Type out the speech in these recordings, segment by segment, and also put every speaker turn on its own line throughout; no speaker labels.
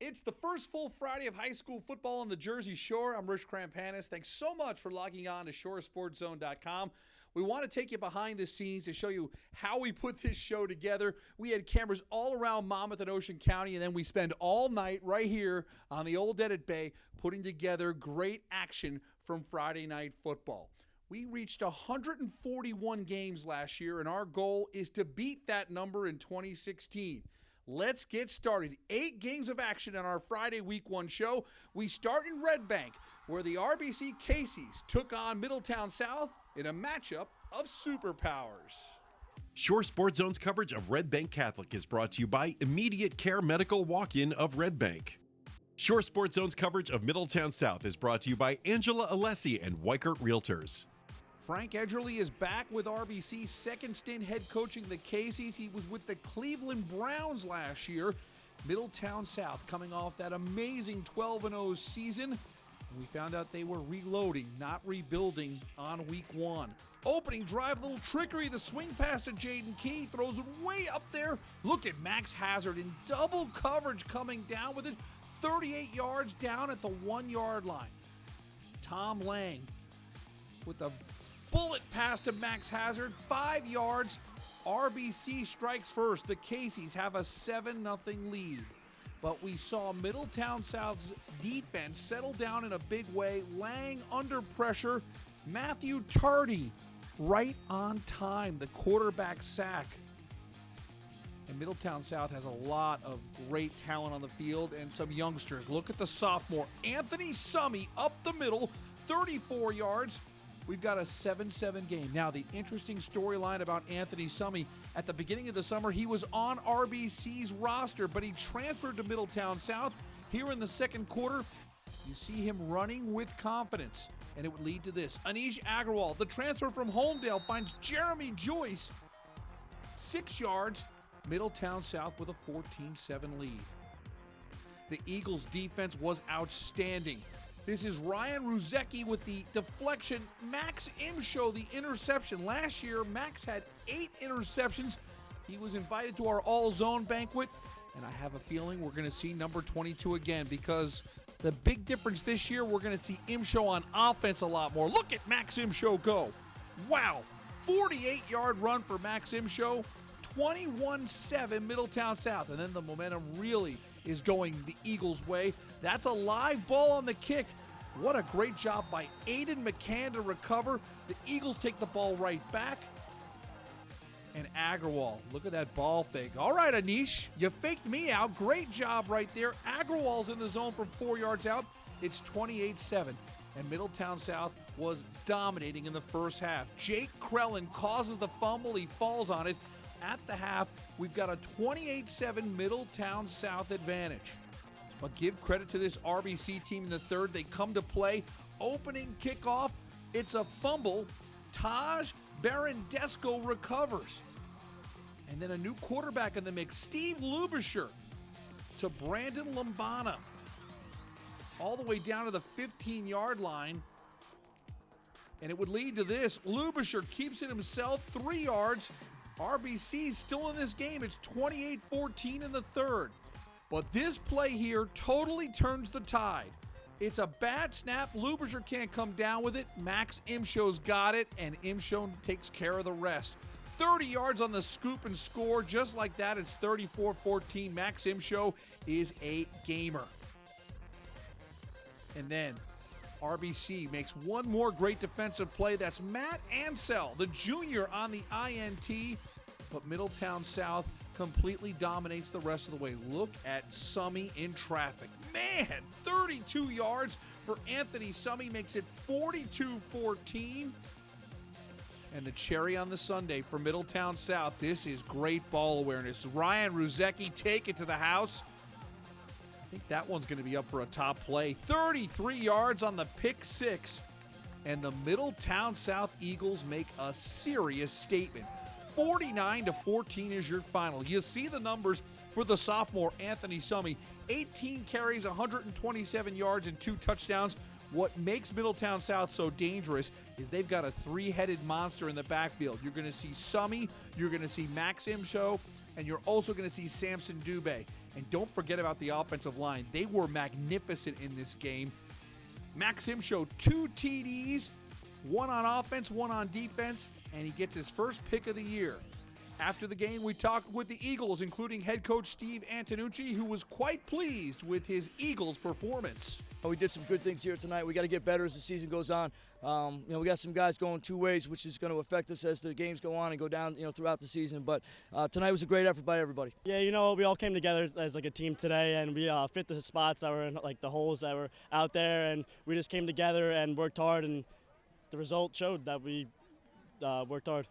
It's the first full Friday of high school football on the Jersey Shore. I'm Rich Krampanis. Thanks so much for logging on to shoresportszone.com. We want to take you behind the scenes to show you how we put this show together. We had cameras all around Monmouth and Ocean County, and then we spend all night right here on the Old Edit Bay putting together great action from Friday Night Football. We reached 141 games last year, and our goal is to beat that number in 2016. Let's get started. 8 games of action on our Friday Week 1 show. We start in Red Bank, where the RBC Casey's took on Middletown South in a matchup of superpowers.
Shore Sports Zone's coverage of Red Bank Catholic is brought to you by Immediate Care Medical Walk-In of Red Bank. Shore Sports Zone's coverage of Middletown South is brought to you by Angela Alessi and Weichert Realtors.
Frank Edgerly is back with RBC's second stint head coaching the Casey's. He was with the Cleveland Browns last year. Middletown South coming off that amazing 12-0 season. We found out they were reloading, not rebuilding on week 1. Opening drive, little trickery. The swing pass to Jaden Key throws it way up there. Look at Max Hazard in double coverage coming down with it. 38 yards down at the 1-yard line. Tom Lang with the bullet pass to Max Hazard, 5 yards. RBC strikes first. The Casey's have a 7-0 lead. But we saw Middletown South's defense settle down in a big way. Lang under pressure. Matthew Tardy right on time. The quarterback sack. And Middletown South has a lot of great talent on the field and some youngsters. Look at the sophomore, Anthony Summy, up the middle, 34 yards. We've got a 7-7 game. Now, the interesting storyline about Anthony Summy, at the beginning of the summer, he was on RBC's roster, but he transferred to Middletown South. Here in the second quarter, you see him running with confidence, and it would lead to this. Anish Agrawal, the transfer from Holmdel, finds Jeremy Joyce, 6 yards. Middletown South with a 14-7 lead. The Eagles' defense was outstanding. This is Ryan Ruzecki with the deflection. Max Imshow, the interception. Last year, Max had 8 interceptions. He was invited to our all-zone banquet, and I have a feeling we're going to see number 22 again because the big difference this year, we're going to see Imshow on offense a lot more. Look at Max Imshow go. Wow, 48-yard run for Max Imshow. 21-7 Middletown South, and then the momentum really is going the Eagles' way. That's a live ball on the kick. What a great job by Aiden McCann to recover. The Eagles take the ball right back. And Agrawal, look at that ball fake. All right, Anish, you faked me out. Great job right there. Agrawal's in the zone from 4 yards out. It's 28-7. And Middletown South was dominating in the first half. Jake Krellin causes the fumble. He falls on it. At the half, we've got a 28-7 Middletown South advantage. But give credit to this RBC team in the third. They come to play. Opening kickoff, it's a fumble. Taj Barandesco recovers. And then a new quarterback in the mix, Steve Lubisher to Brandon Lombana. All the way down to the 15-yard line. And it would lead to this. Lubisher keeps it himself, 3 yards. RBC's still in this game. It's 28-14 in the third. But this play here totally turns the tide. It's a bad snap. Lubisher can't come down with it. Max Imshow's got it, and Imshow takes care of the rest. 30 yards on the scoop and score. Just like that, it's 34-14. Max Imshow is a gamer. And then RBC makes one more great defensive play. That's Matt Ansell, the junior, on the INT. But Middletown South completely dominates the rest of the way. Look at Summy in traffic. Man, 32 yards for Anthony Summy makes it 42-14. And the cherry on the sundae for Middletown South, this is great ball awareness. Ryan Ruzecki take it to the house. I think that one's going to be up for a top play. 33 yards on the pick six. And the Middletown South Eagles make a serious statement. 49-14 is your final. You see the numbers for the sophomore Anthony Summy. 18 carries, 127 yards, and 2 touchdowns. What makes Middletown South so dangerous is they've got a three-headed monster in the backfield. You're going to see Summy, you're going to see Max Imsho, and you're also going to see Samson Dubé. And don't forget about the offensive line. They were magnificent in this game. Max Imsho, 2 TDs, 1 on offense, 1 on defense, and he gets his first pick of the year. After the game, we talked with the Eagles, including head coach Steve Antonucci, who was quite pleased with his Eagles performance.
We did some good things here tonight. We got to get better as the season goes on. We got some guys going 2 ways, which is going to affect us as the games go on and go down, throughout the season. But tonight was a great effort by everybody.
Yeah, we all came together as like a team today, and we fit the spots that were in, like the holes that were out there, and we just came together and worked hard, and the result showed that we worked hard.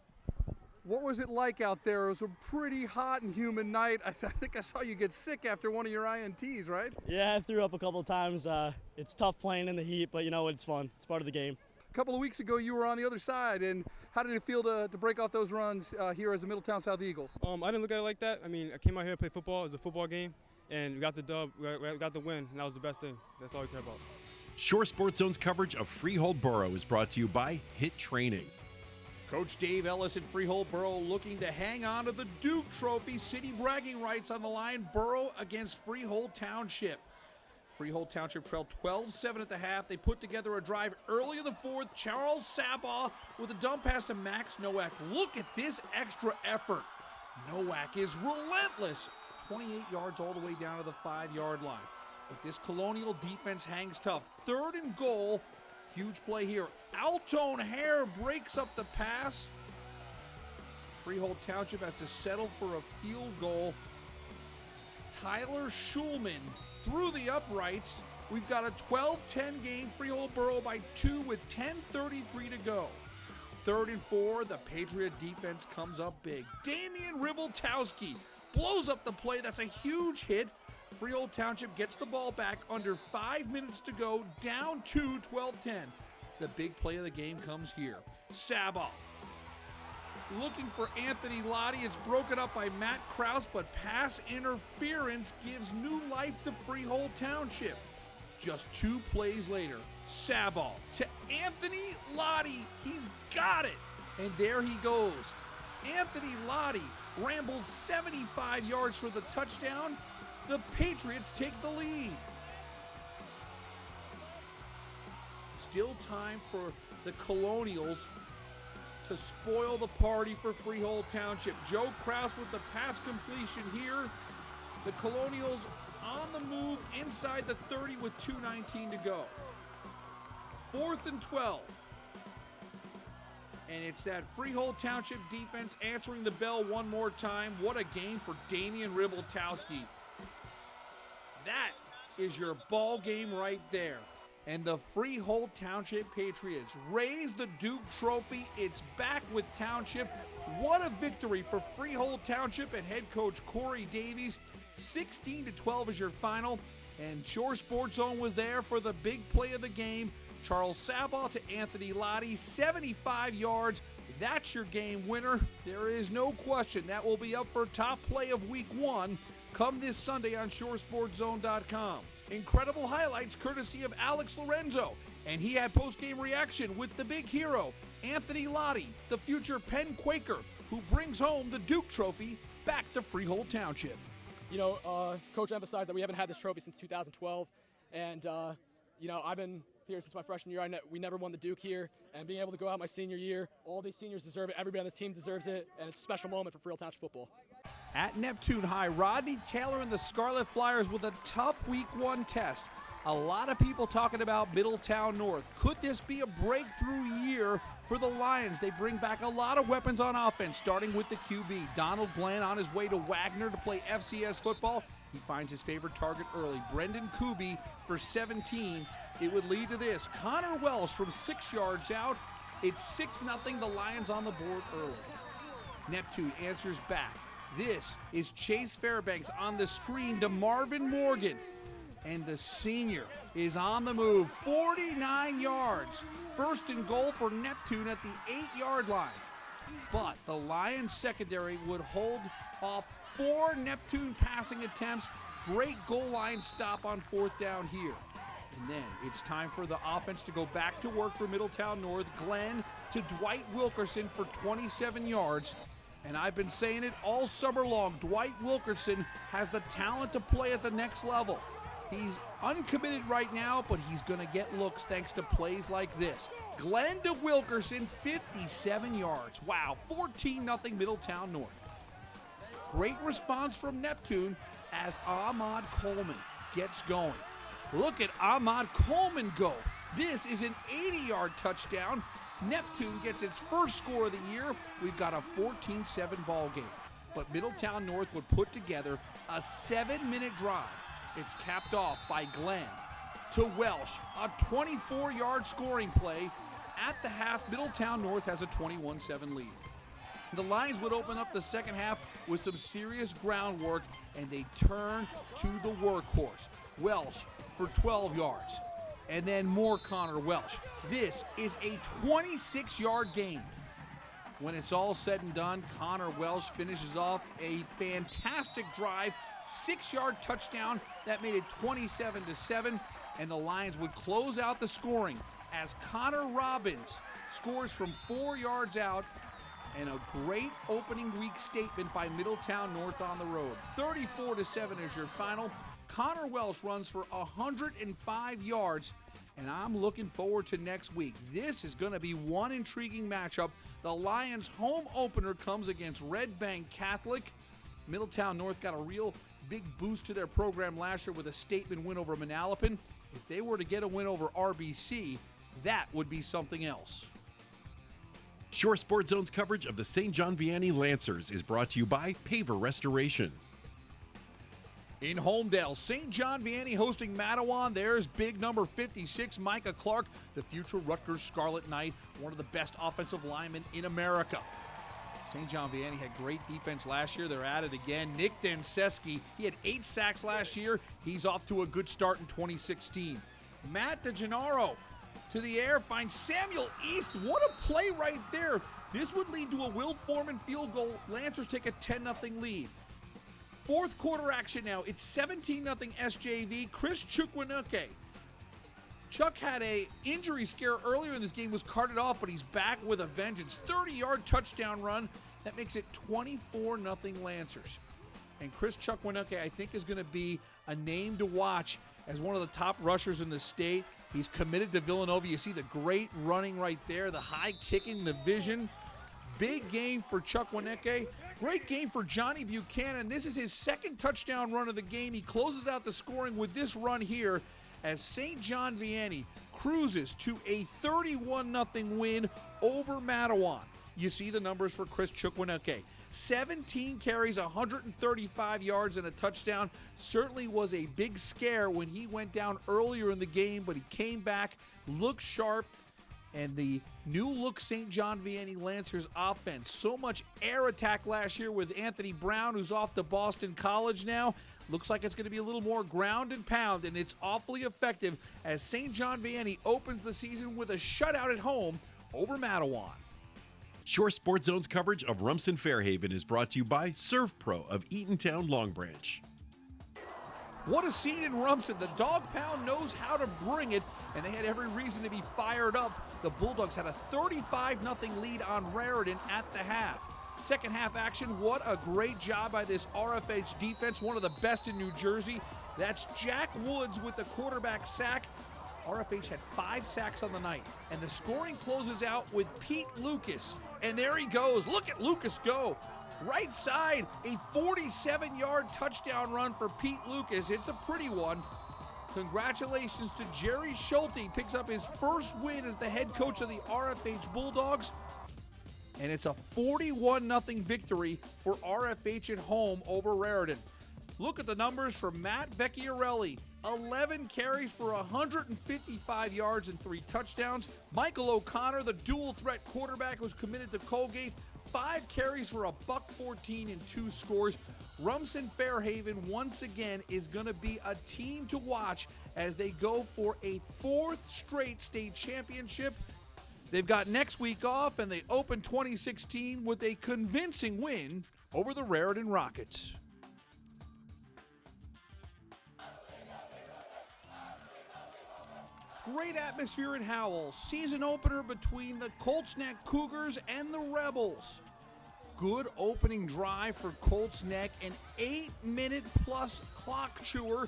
What was it like out there? It was a pretty hot and humid night. I think I saw you get sick after one of your INTs, right?
Yeah, I threw up a couple of times. It's tough playing in the heat, but it's fun. It's part of the game.
A couple of weeks ago, you were on the other side, and how did it feel to break off those runs here as a Middletown South Eagle?
I didn't look at it like that. I came out here to play football. It was a football game, and we got the dub. We got the win, and that was the best thing. That's all we care about.
Shore Sports Zone's coverage of Freehold Boro is brought to you by HIT Training.
Coach Dave Ellis and Freehold Boro looking to hang on to the Duke Trophy. City bragging rights on the line. Boro against Freehold Township. Freehold Township trailed 12-7 at the half. They put together a drive early in the fourth. Charles Sabaw with a dump pass to Max Nowak. Look at this extra effort. Nowak is relentless. 28 yards all the way down to the 5-yard line. But this Colonial defense hangs tough. 3rd and goal. Huge play here. Altone Hare breaks up the pass. Freehold Township has to settle for a field goal. Tyler Schulman through the uprights. We've got a 12-10 game. Freehold Boro by 2 with 10:33 to go. 3rd and 4. The Patriot defense comes up big. Damian Ribeltowski blows up the play. That's a huge hit. Freehold Township gets the ball back under 5 minutes to go, down 2, 12-10. The big play of the game comes here. Sabaw looking for Anthony Lottie. It's broken up by Matt Kraus, but pass interference gives new life to Freehold Township. Just 2 plays later, Sabaw to Anthony Lottie. He's got it. And there he goes. Anthony Lottie rambles 75 yards for the touchdown. The Patriots take the lead. Still time for the Colonials to spoil the party for Freehold Township. Joe Kraus with the pass completion here. The Colonials on the move inside the 30 with 2:19 to go. 4th and 12. And it's that Freehold Township defense answering the bell one more time. What a game for Damian Ribeltowski. That is your ball game right there. And the Freehold Township Patriots raise the Duke Trophy. It's back with Township. What a victory for Freehold Township and head coach Corey Davies. 16-12 is your final. And Shore Sports Zone was there for the big play of the game. Charles Sabaw to Anthony Lottie, 75 yards. That's your game winner. There is no question that will be up for top play of week 1. Come this Sunday on ShoreSportsZone.com. Incredible highlights courtesy of Alex Lorenzo. And he had post-game reaction with the big hero, Anthony Lottie, the future Penn Quaker, who brings home the Duke Trophy back to Freehold Township.
Coach emphasized that we haven't had this trophy since 2012. And, I've been here since my freshman year. We never won the Duke here. And being able to go out my senior year, all these seniors deserve it. Everybody on this team deserves it. And it's a special moment for Freehold Township football.
At Neptune High, Rodney Taylor and the Scarlet Flyers with a tough week 1 test. A lot of people talking about Middletown North. Could this be a breakthrough year for the Lions? They bring back a lot of weapons on offense, starting with the QB. Donald Glenn on his way to Wagner to play FCS football. He finds his favorite target early. Brendan Kuby for 17. It would lead to this. Connor Wells from 6 yards out. It's 6-0, the Lions on the board early. Neptune answers back. This is Chase Fairbanks on the screen to Marvin Morgan. And the senior is on the move, 49 yards. 1st and goal for Neptune at the 8-yard line. But the Lions secondary would hold off 4 Neptune passing attempts. Great goal line stop on 4th down here. And then it's time for the offense to go back to work for Middletown North. Glenn to Dwight Wilkerson for 27 yards. And I've been saying it all summer long, Dwight Wilkerson has the talent to play at the next level. He's uncommitted right now, but he's going to get looks thanks to plays like this. Glenn to Wilkerson, 57 yards. Wow, 14-0 Middletown North. Great response from Neptune as Ahmad Coleman gets going. Look at Ahmad Coleman go. This is an 80-yard touchdown. Neptune gets its first score of the year. We've got a 14-7 ball game. But Middletown North would put together a 7-minute drive. It's capped off by Glenn to Welsh, a 24-yard scoring play. At the half, Middletown North has a 21-7 lead. The Lions would open up the second half with some serious groundwork, and they turn to the workhorse. Welsh for 12 yards. And then more Connor Welsh. This is a 26-yard game. When it's all said and done, Connor Welsh finishes off a fantastic drive, 6-yard touchdown that made it 27-7, and the Lions would close out the scoring as Connor Robbins scores from 4 yards out, and a great opening week statement by Middletown North on the road. 34-7 is your final. Connor Welsh runs for 105 yards, and I'm looking forward to next week. This is going to be one intriguing matchup. The Lions' home opener comes against Red Bank Catholic. Middletown North got a real big boost to their program last year with a statement win over Manalapan. If they were to get a win over RBC, that would be something else.
Shore Sports Zone's coverage of the St. John Vianney Lancers is brought to you by Paver Restoration.
In Homedale, St. John Vianney hosting Matawan. There's big number 56, Micah Clark, the future Rutgers Scarlet Knight, one of the best offensive linemen in America. St. John Vianney had great defense last year. They're at it again. Nick Denseski, he had 8 sacks last year. He's off to a good start in 2016. Matt DeGennaro to the air, finds Samuel East. What a play right there. This would lead to a Will Foreman field goal. Lancers take a 10-0 lead. Fourth quarter action now. It's 17-0 SJV. Chris Chukwuemeka. Chuck had a injury scare earlier in this game, was carted off, but he's back with a vengeance. 30-yard touchdown run. That makes it 24-0 Lancers. And Chris Chukwuemeka, I think, is going to be a name to watch as one of the top rushers in the state. He's committed to Villanova. You see the great running right there, the high kicking, the vision. Big game for Chukwuemeka. Great game for Johnny Buchanan. This is his second touchdown run of the game. He closes out the scoring with this run here as St. John Vianney cruises to a 31-0 win over Matawan. You see the numbers for Chris Chukwuemeka. 17 carries, 135 yards, and a touchdown. Certainly was a big scare when he went down earlier in the game, but he came back, looked sharp, and the new look St. John Vianney Lancers offense. So much air attack last year with Anthony Brown, who's off to Boston College now. Looks like it's going to be a little more ground and pound, and it's awfully effective as St. John Vianney opens the season with a shutout at home over Matawan.
Shore Sports Zone's coverage of Rumson-Fair Haven is brought to you by Serve Pro of Eatontown Long Branch.
What a scene in Rumson. The Dog Pound knows how to bring it, and they had every reason to be fired up. The Bulldogs had a 35-0 lead on Raritan at the half. Second half action, what a great job by this RFH defense, one of the best in New Jersey. That's Jack Woods with the quarterback sack. RFH had 5 sacks on the night, and the scoring closes out with Pete Lucas. And there he goes. Look at Lucas go. Right side, a 47-yard touchdown run for Pete Lucas. It's a pretty one. Congratulations to Jerry Schulte. Picks up his first win as the head coach of the RFH Bulldogs. And it's a 41-0 victory for RFH at home over Raritan. Look at the numbers for Matt Vecchiarelli. 11 carries for 155 yards and 3 touchdowns. Michael O'Connor, the dual-threat quarterback, was committed to Colgate. 5 carries for $114 and 2 scores. Rumson-Fair Haven, once again, is going to be a team to watch as they go for a 4th straight state championship. They've got next week off, and they open 2016 with a convincing win over the Raritan Rockets. Great atmosphere in Howell. Season opener between the Colts Neck Cougars and the Rebels. Good opening drive for Colts Neck, an 8-minute-plus clock chewer.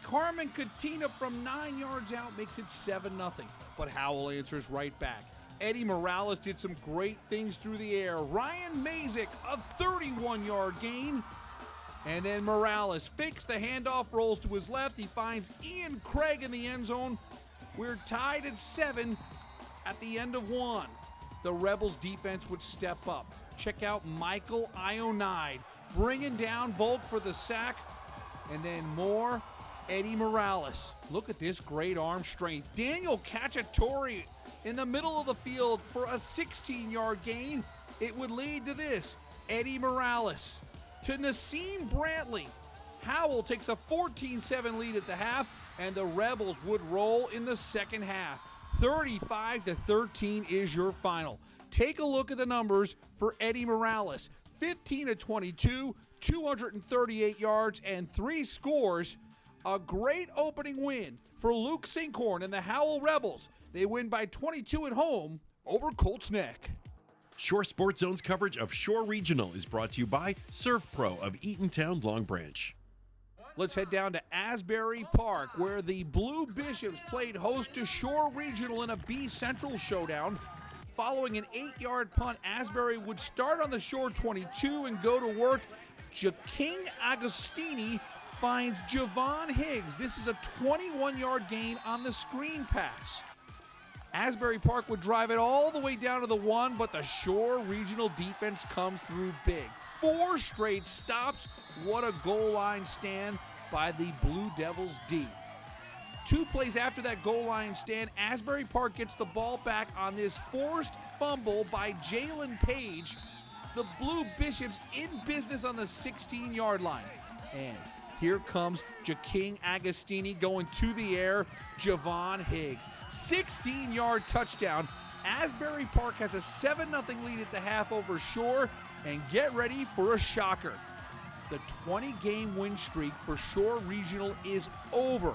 Carmen Katina from 9 yards out makes it 7-0, but Howell answers right back. Eddie Morales did some great things through the air. Ryan Mazik, a 31-yard gain. And then Morales fakes the handoff, rolls to his left. He finds Ian Craig in the end zone. We're tied at 7 at the end of 1. The Rebels defense would step up. Check out Michael Ionide bringing down Volk for the sack. And then more Eddie Morales. Look at this great arm strength. Daniel Cacciatore in the middle of the field for a 16-yard gain. It would lead to this. Eddie Morales to Nassim Brantley. Howell takes a 14-7 lead at the half, and the Rebels would roll in the second half. 35-13 is your final. Take a look at the numbers for Eddie Morales. 15-22, 238 yards, and 3 scores. A great opening win for Luke Sinkhorn and the Howell Rebels. They win by 22 at home over Colts Neck.
Shore Sports Zone's coverage of Shore Regional is brought to you by Surf Pro of Eatontown, Long Branch.
Let's head down to Asbury Park, where the Blue Bishops played host to Shore Regional in a B Central showdown. Following an 8-yard punt, Asbury would start on the Shore 22 and go to work. Jaking Agostini finds Javon Higgs. This is a 21-yard gain on the screen pass. Asbury Park would drive it all the way down to the 1, but the Shore Regional defense comes through big. 4 straight stops. What a goal line stand by the Blue Devils D. 2 plays after that goal line stand, Asbury Park gets the ball back on this forced fumble by Jalen Page. The Blue Bishops in business on the 16-yard line. And here comes Jaking Agostini going to the air. Javon Higgs. 16-yard touchdown. Asbury Park has a 7-0 lead at the half over Shore. And get ready for a shocker. The 20-game win streak for Shore Regional is over.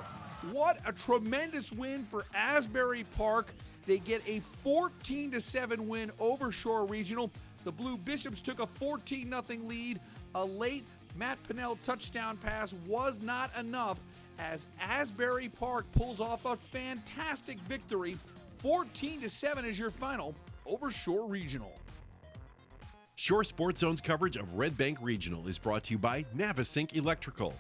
What a tremendous win for Asbury Park. They get a 14-7 win over Shore Regional. The Blue Bishops took a 14-0 lead. A late Matt Pinnell touchdown pass was not enough as Asbury Park pulls off a fantastic victory. 14-7 is your final over Shore Regional.
Shore Sports Zone's coverage of Red Bank Regional is brought to you by Navasink Electrical.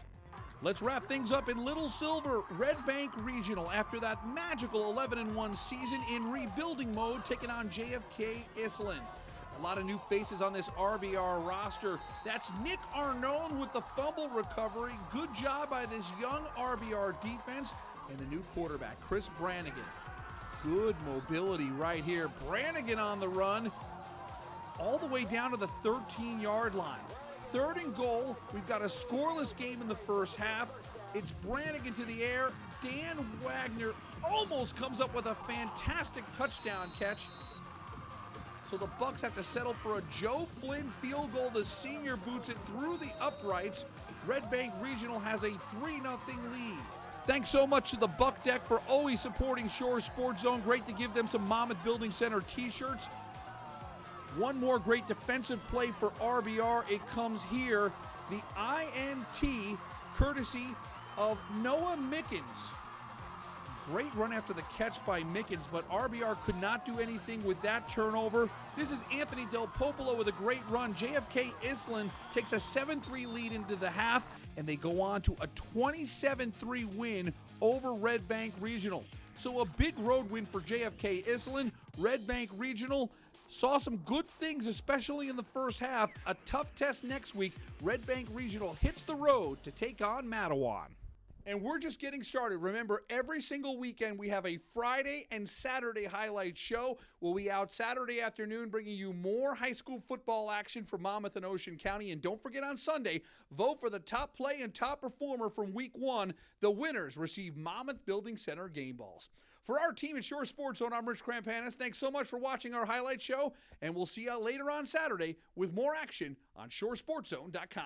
Let's wrap things up in Little Silver. Red Bank Regional, after that magical 11-1 season in rebuilding mode, taking on JFK-Iselin. A lot of new faces on this RBR roster. That's Nick Arnone with the fumble recovery. Good job by this young RBR defense. And the new quarterback, Chris Brannigan. Good mobility right here. Brannigan on the run all the way down to the 13-yard line. 3rd and goal. We've got a scoreless game in the first half. It's Brannigan to the air. Dan Wagner almost comes up with a fantastic touchdown catch. So the Bucks have to settle for a Joe Flynn field goal. The senior boots it through the uprights. Red Bank Regional has a 3-0 lead. Thanks so much to the Buck Deck for always supporting Shore Sports Zone. Great to give them some Monmouth Building Center t-shirts. One more great defensive play for RBR. It comes here. The INT, courtesy of Noah Mickens. Great run after the catch by Mickens, but RBR could not do anything with that turnover. This is Anthony Del Popolo with a great run. JFK-Iselin takes a 7-3 lead into the half, and they go on to a 27-3 win over Red Bank Regional. So a big road win for JFK-Iselin. Red Bank Regional saw some good things, especially in the first half. A tough test next week. Red Bank Regional hits the road to take on Matawan. And we're just getting started. Remember, every single weekend we have a Friday and Saturday highlight show. We'll be out Saturday afternoon bringing you more high school football action for Monmouth and Ocean County. And don't forget on Sunday, vote for the top play and top performer from week 1. The winners receive Monmouth Building Center game balls. For our team at Shore Sports Zone, I'm Rich Krampanis. Thanks so much for watching our highlight show, and we'll see you later on Saturday with more action on ShoreSportsZone.com.